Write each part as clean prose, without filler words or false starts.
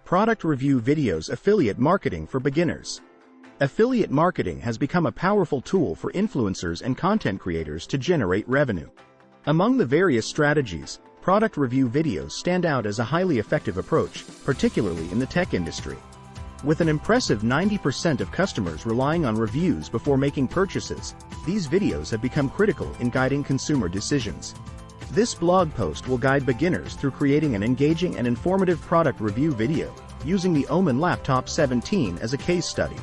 Product review videos. Affiliate marketing for beginners. Affiliate marketing has become a powerful tool for influencers and content creators to generate revenue. Among the various strategies, product review videos stand out as a highly effective approach, particularly in the tech industry. With an impressive 90% of customers relying on reviews before making purchases, these videos have become critical in guiding consumer decisions. This blog post will guide beginners through creating an engaging and informative product review video, using the Omen Laptop 17 as a case study.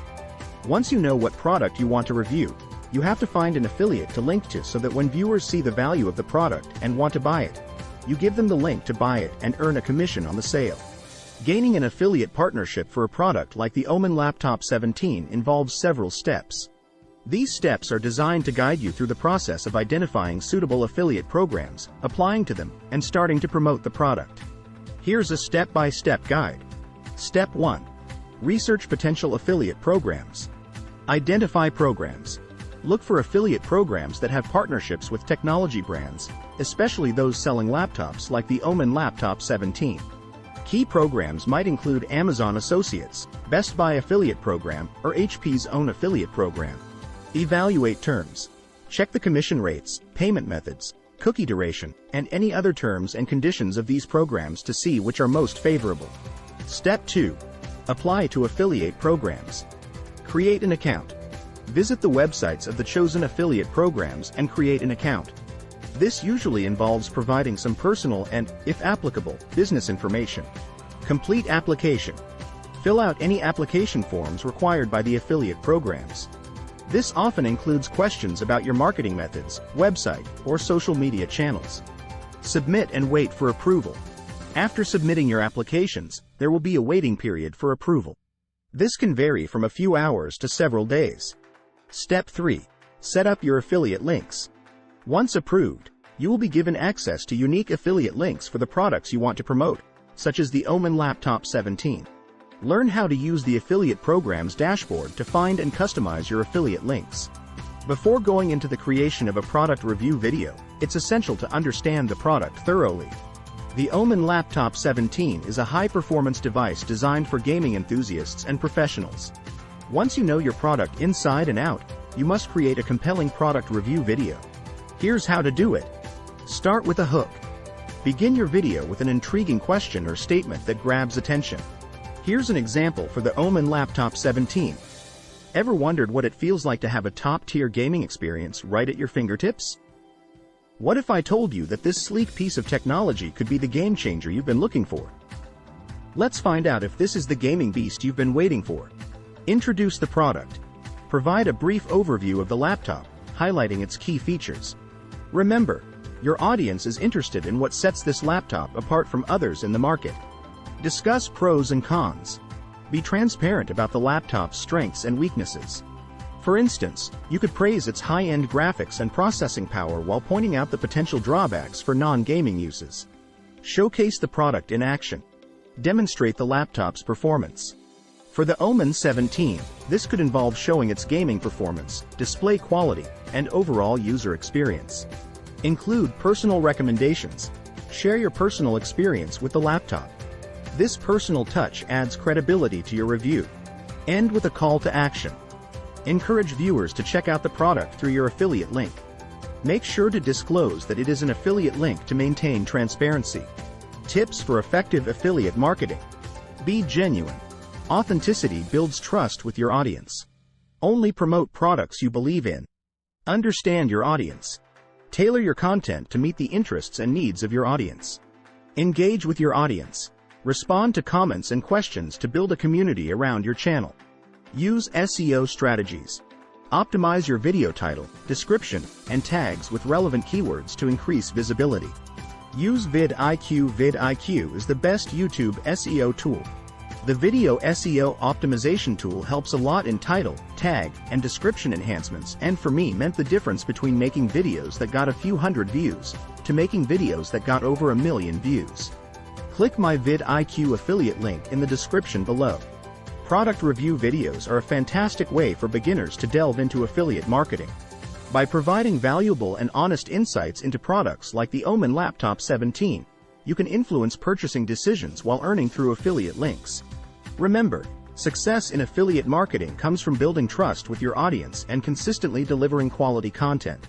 Once you know what product you want to review, you have to find an affiliate to link to so that when viewers see the value of the product and want to buy it, you give them the link to buy it and earn a commission on the sale. Gaining an affiliate partnership for a product like the Omen Laptop 17 involves several steps. These steps are designed to guide you through the process of identifying suitable affiliate programs, applying to them, and starting to promote the product. Here's a step-by-step guide. Step 1. Research potential affiliate programs. Identify programs. Look for affiliate programs that have partnerships with technology brands, especially those selling laptops like the Omen Laptop 17. Key programs might include Amazon Associates, Best Buy Affiliate Program, or HP's own affiliate program. Evaluate terms. Check the commission rates, payment methods, cookie duration, and any other terms and conditions of these programs to see which are most favorable. Step 2. Apply to affiliate programs. Create an account. Visit the websites of the chosen affiliate programs and create an account. This usually involves providing some personal and, if applicable, business information. Complete application. Fill out any application forms required by the affiliate programs. This often includes questions about your marketing methods, website, or social media channels. Submit and wait for approval. After submitting your applications, there will be a waiting period for approval. This can vary from a few hours to several days. Step 3. Set up your affiliate links. Once approved, you will be given access to unique affiliate links for the products you want to promote, such as the Omen Laptop 17. Learn how to use the affiliate program's dashboard to find and customize your affiliate links. Before going into the creation of a product review video, it's essential to understand the product thoroughly. The Omen Laptop 17 is a high-performance device designed for gaming enthusiasts and professionals. Once you know your product inside and out, you must create a compelling product review video. Here's how to do it. Start with a hook. Begin your video with an intriguing question or statement that grabs attention. Here's an example for the Omen Laptop 17. Ever wondered what it feels like to have a top-tier gaming experience right at your fingertips? What if I told you that this sleek piece of technology could be the game-changer you've been looking for? Let's find out if this is the gaming beast you've been waiting for. Introduce the product. Provide a brief overview of the laptop, highlighting its key features. Remember, your audience is interested in what sets this laptop apart from others in the market. Discuss pros and cons. Be transparent about the laptop's strengths and weaknesses. For instance, you could praise its high-end graphics and processing power while pointing out the potential drawbacks for non-gaming uses. Showcase the product in action. Demonstrate the laptop's performance. For the Omen 17, this could involve showing its gaming performance, display quality, and overall user experience. Include personal recommendations. Share your personal experience with the laptop. This personal touch adds credibility to your review. End with a call to action. Encourage viewers to check out the product through your affiliate link. Make sure to disclose that it is an affiliate link to maintain transparency. Tips for effective affiliate marketing. Be genuine. Authenticity builds trust with your audience. Only promote products you believe in. Understand your audience. Tailor your content to meet the interests and needs of your audience. Engage with your audience. Respond to comments and questions to build a community around your channel. Use SEO strategies. Optimize your video title, description, and tags with relevant keywords to increase visibility. Use vidIQ. vidIQ is the best YouTube SEO tool. The video SEO optimization tool helps a lot in title, tag, and description enhancements, and for me meant the difference between making videos that got a few hundred views to making videos that got over 1 million views. Click my vidIQ affiliate link in the description below. Product review videos are a fantastic way for beginners to delve into affiliate marketing. By providing valuable and honest insights into products like the Omen Laptop 17, you can influence purchasing decisions while earning through affiliate links. Remember, success in affiliate marketing comes from building trust with your audience and consistently delivering quality content.